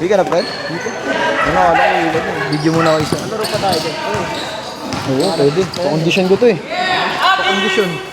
Hindi ka na, Fred? Dito? Ano, wala ko ilan eh. Video muna ako isa. Laro pa tayo dyan. Oo, pwede. Pa-condition ko to eh. Pa-condition.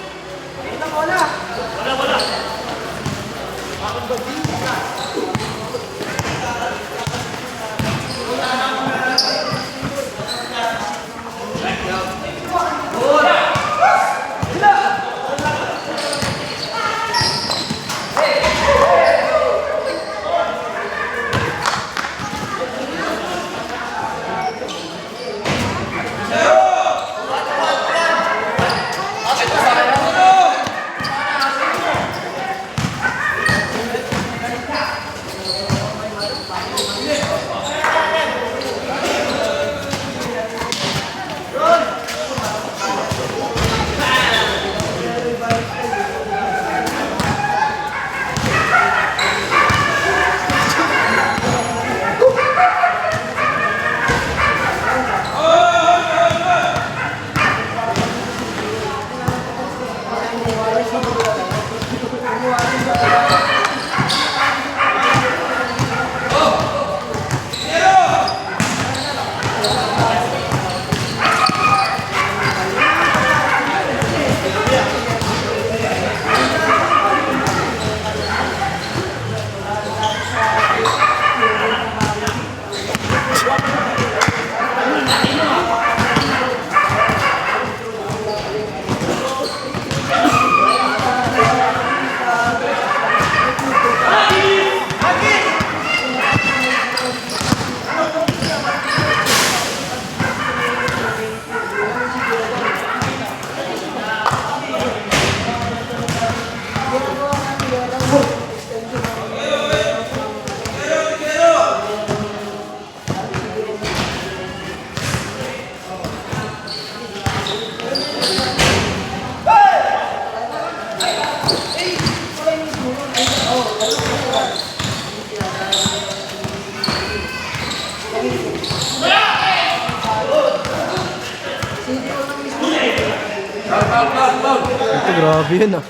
Ito, grabe yun ah.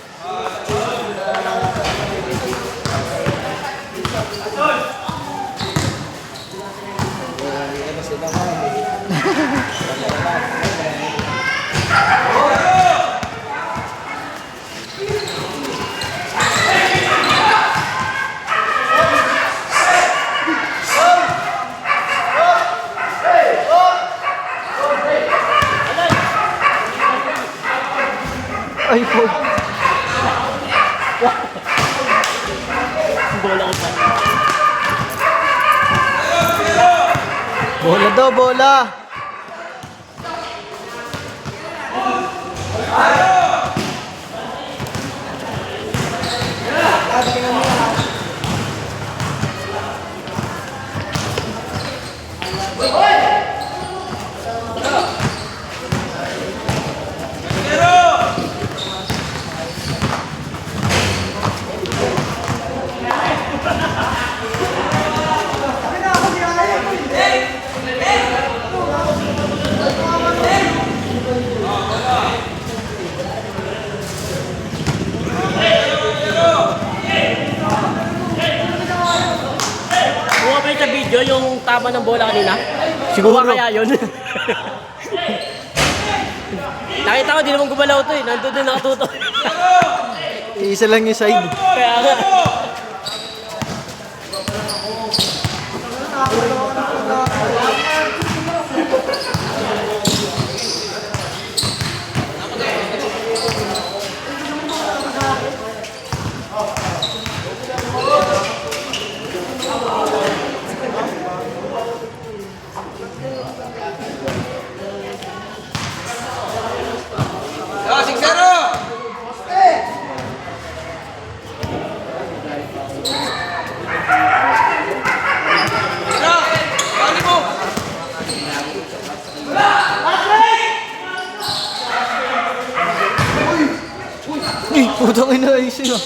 Ay po. Bola ko pa. Bola daw, bola. Buka ba yung sa video yung tama ng bola kanina? Siguro. Buka kaya yun? Nakita ko, di naman gumalaw to eh. Nandun din nakatuto. Isa lang yung side. Kaya nga. Putang ina, ayos yun.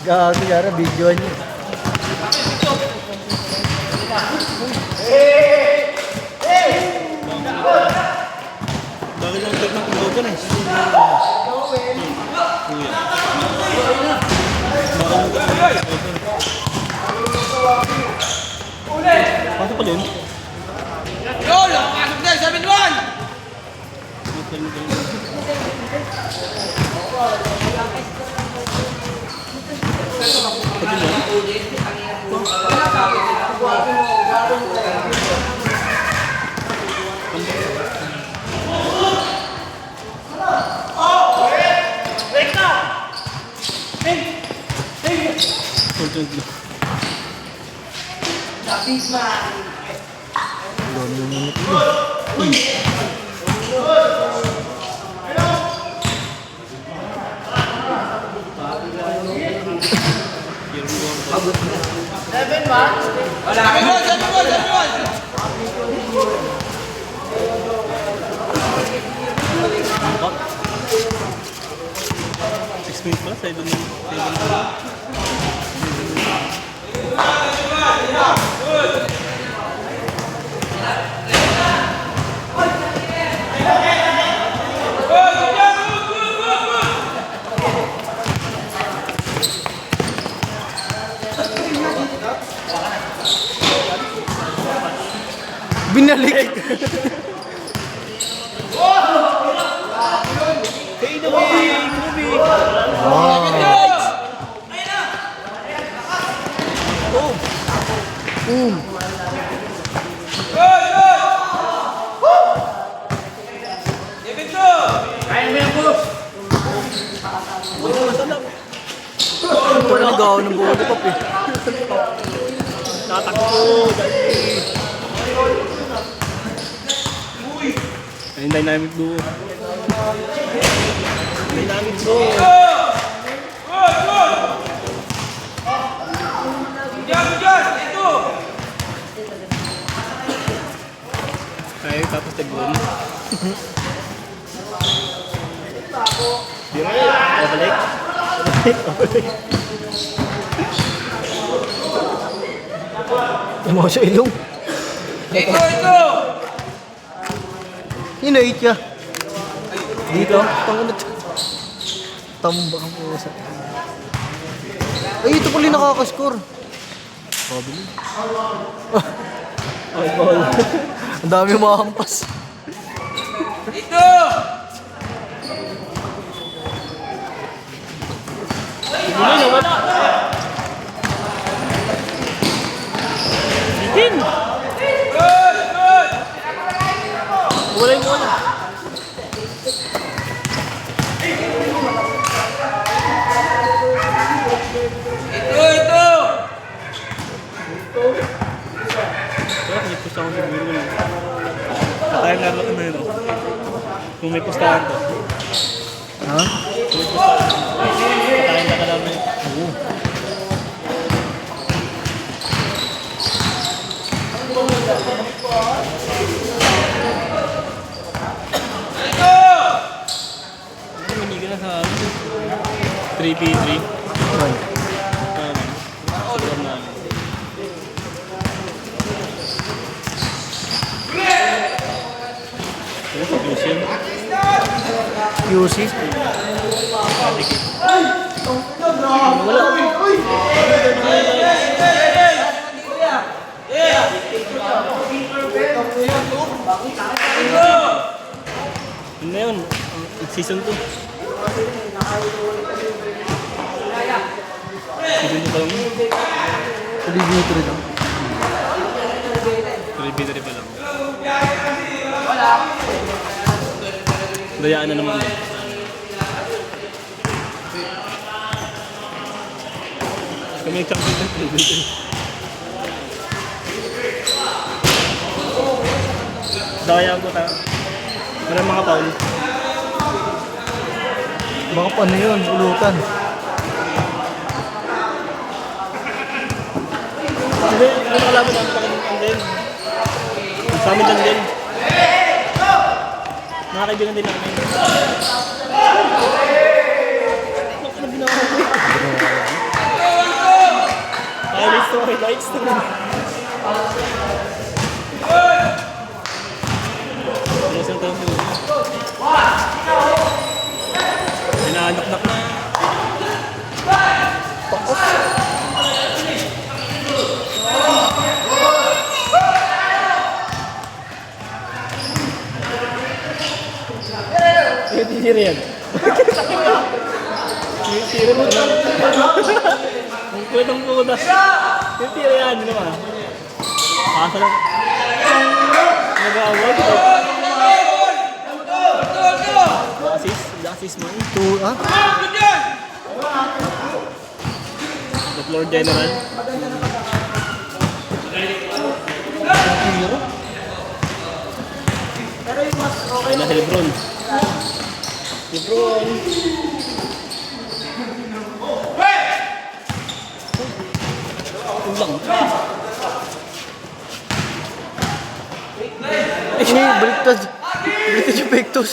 Gago yara, video niya. Bakit lang check ng kulogan eh? Pasok pa din? Yolo, pasok na, 7-1! Minutes pala, 7 minutes. Binalik! Fade away! Moving! Ito na nagawa ng buhay ko eh. Tatakbo! Ayun, dynamic duo. Dynamic duo. Ay, tapos tag-goal. Di ba? Babalik. Babalik. Tumawa sa ilong. Ito! Hinait ka. Dito. Tangan na. Tambak ang pusa. Ay, ito pala yung nakakascore. Pabili. Ay, ball. Ang dami makakampas. Ito! Hindi na, wala. Bitin! Wala yung wala. Ito! Kaya may pustahan siguro. Kaya nga lang na yun. Kung may pustahan to. Ha? Kung may pustahan. Kaya na ka namin. Oo. Manigan na sa 3v3. QC. Yun na yun. Season 2. Season 2 pa lang yun. Pag-ibigay lang. 3v3 pa lang. Dayaan na naman. Kami champion ng 3v3. Daya ko tayo. Maraming mga foul. Baka pa ano yun, ulutan. Hindi, hindi nakalaban namin pa kami ang din. Sa amin lang din. Mga kaibigan din namin. Bakit na ginawa ko? Highlights to highlights to. Isang taon to. Pinaanak-nak na. Tira yan. Tira mo na. Ang kwentong putas. Tira yan, di naman. Asa lang. Nag-awag. Assist mo. The floor general. Ayun na si Lebron. Lebron. Ulang. Ay, baliktad. Baliktad yung pektos.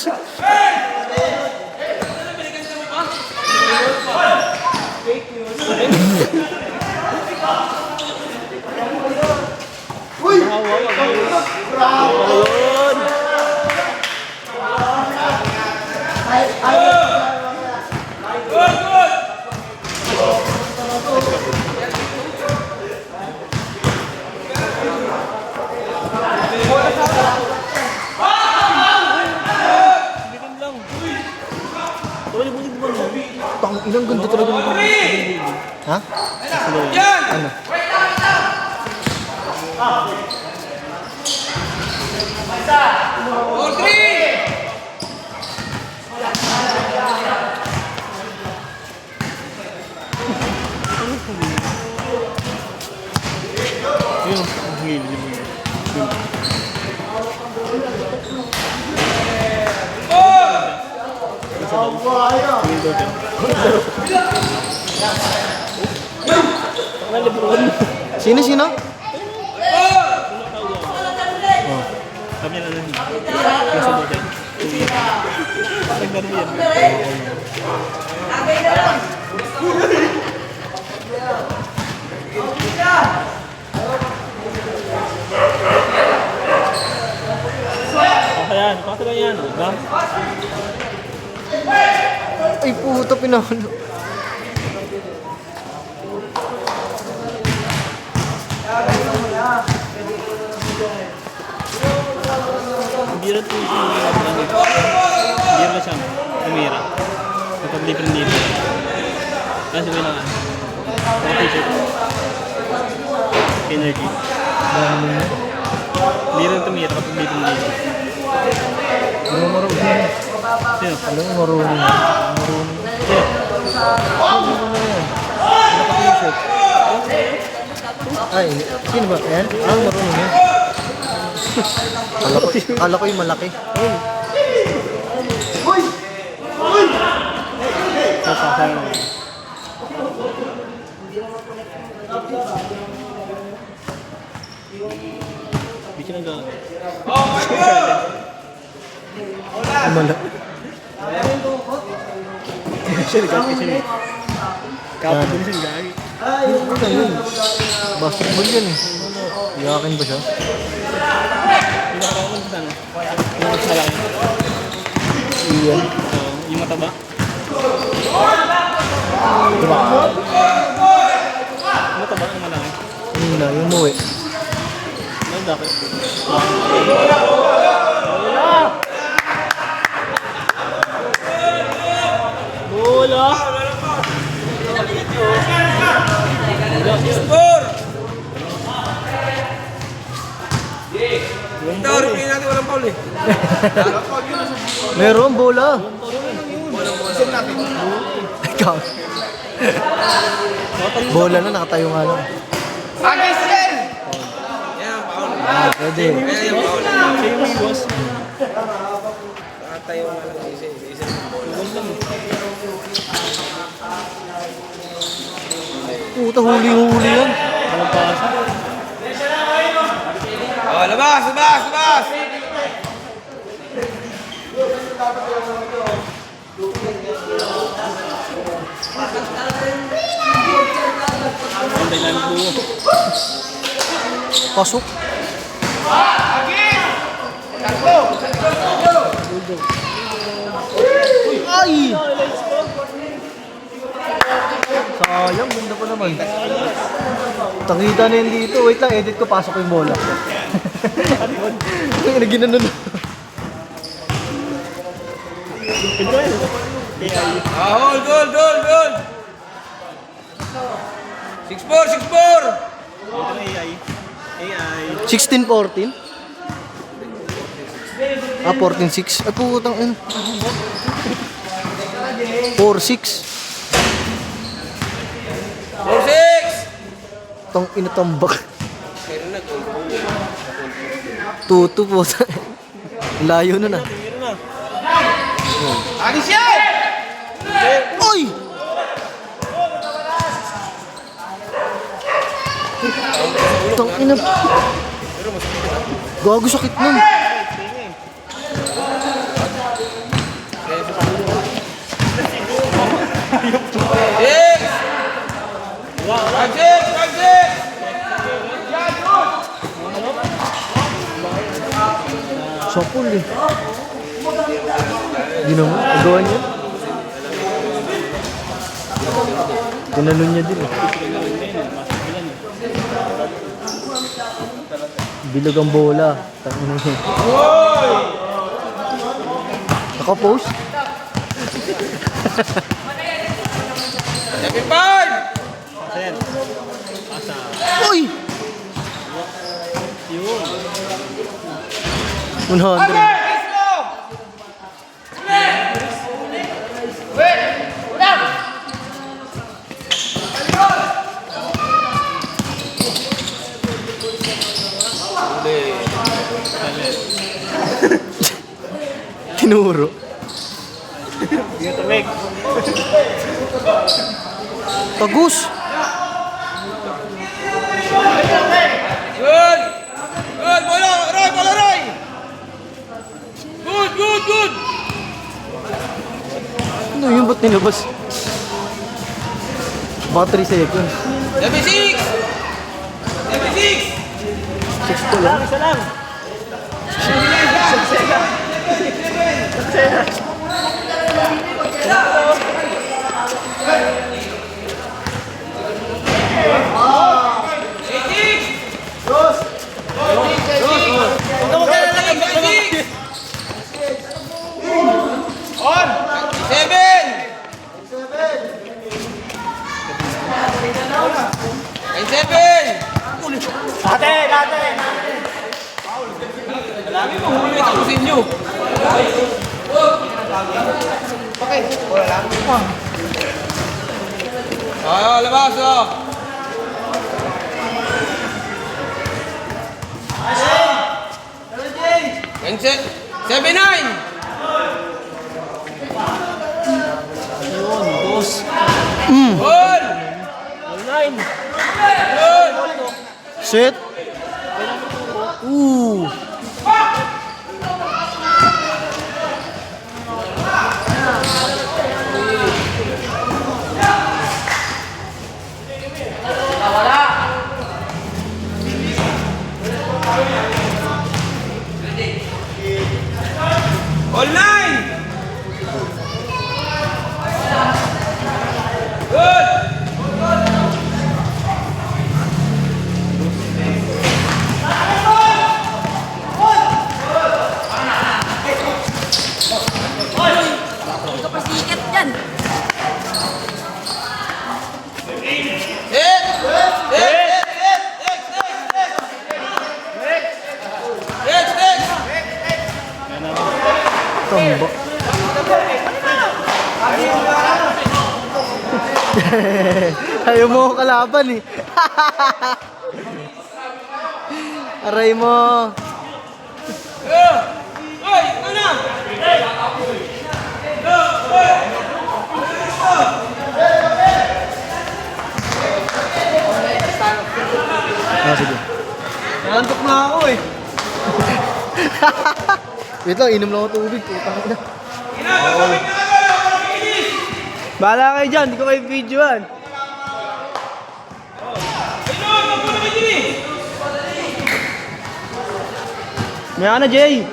Ayun. Bitin lang. Tuloy mo din mo. Tang ilang ganda talaga ng ha? Yan! Ano? All three! Yun, ang hingin. Yun. Ang Lebron. Sino? Kami na lang. Nasa dote. Uwi. Naglaro yan. Okay yan. Pakita ba yan? Diba? Ay, puta, pinahalo. Hindi rin po siya hindi rin siya umira. Kapag different dito. Kasi may na mga t-shirt. Energy. Hindi rin tumira kapag different dito. Ano marunong yan? Sino? Alam mo, marunong yan. Marunong. Sino? Ano na yan? Naka-t-shirt. Ay, sino ba? Ayan? Ah, marunong yan. Akala ko yung malaki. Sasasang. Hindi siya nag- Malaki. Siya nag-gagi siya eh. Kapag din siya nag-gagi. Ano yun? Basketball yan eh. Iyakin ba siya? Yung nakakaroon sa ano? Yung mas malaki. Iyan. Oo, yung mataba. Diba? Yung mataba ang malaki. Yun na, yung muwi. Ano dapat? Bola! Score! Ito, rin natin walang foul eh. Meron, bola. Ikaw. Bola na, nakatayo nga lang. Against yan! Yan, foul. Ah, pwede. Yan yung foul. Siya yung may boss. Nakatayo nga lang isa. Puta, huli-huli yan. Walang pasa. Oh, labas! Patay lang yung buo. Pasok. Ay! Sayang, ganda pa naman. Tangita na yun dito. Wait lang, edit ko. Pasok ko yung bola. Ay, naginanon. Hold, hold, hold, hold. 6-4, 6-4. AI. AI. 16-14? Ah, 14-6. Ay, putang ina. 4-6. 4-6. Tang ina tambak. Pero na, goal. 2-2 po. Layo na na. Meron na. Agis yan! Oy! Tang ina. Gago sakit nun. Six! 5-6! 5-6! Sokol eh. Ginawa, agawan niya. Ginanon niya din eh. Bilog ang bola. Tangina niya. Naka-post? 7-5! Asen. Asa. Uy! Yun. 100. Tinuro. Hindi ka tumig. Tagus. Good! Good! Bola! Roy! Bola, Roy! Good! Good! Good! Ano yun? Ba't nilabas? Battery seconds. 7-6! 7-6! 6 ko lang. Isa lang. Labas oh! And 7-9! Goal! Online. Goal! Set. Ooh. All 9! Good! Hindi ka pa sikat dyan. Hit! Hit! Hit! Hit! Tamba. Ayaw mo ako kalaban eh. Aray mo. Hoy! Ano? Ah, sige. Nantok na ako eh. Wait lang, inom lang ako tubig. Putang ina. Bahala kayo dyan, hindi ko kayo videoan. Maya ka na, Jay.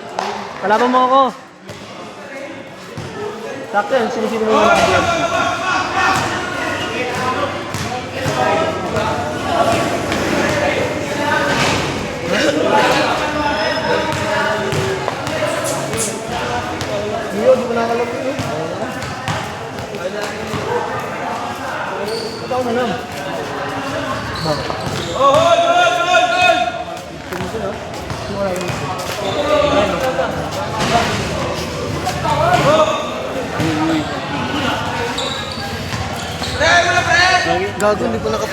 Kalaban mo ako. Sakto yan, sinisino mo yung mga gloves. Hindi ko nakalapin eh. Ito na lang. Gago, hindi ko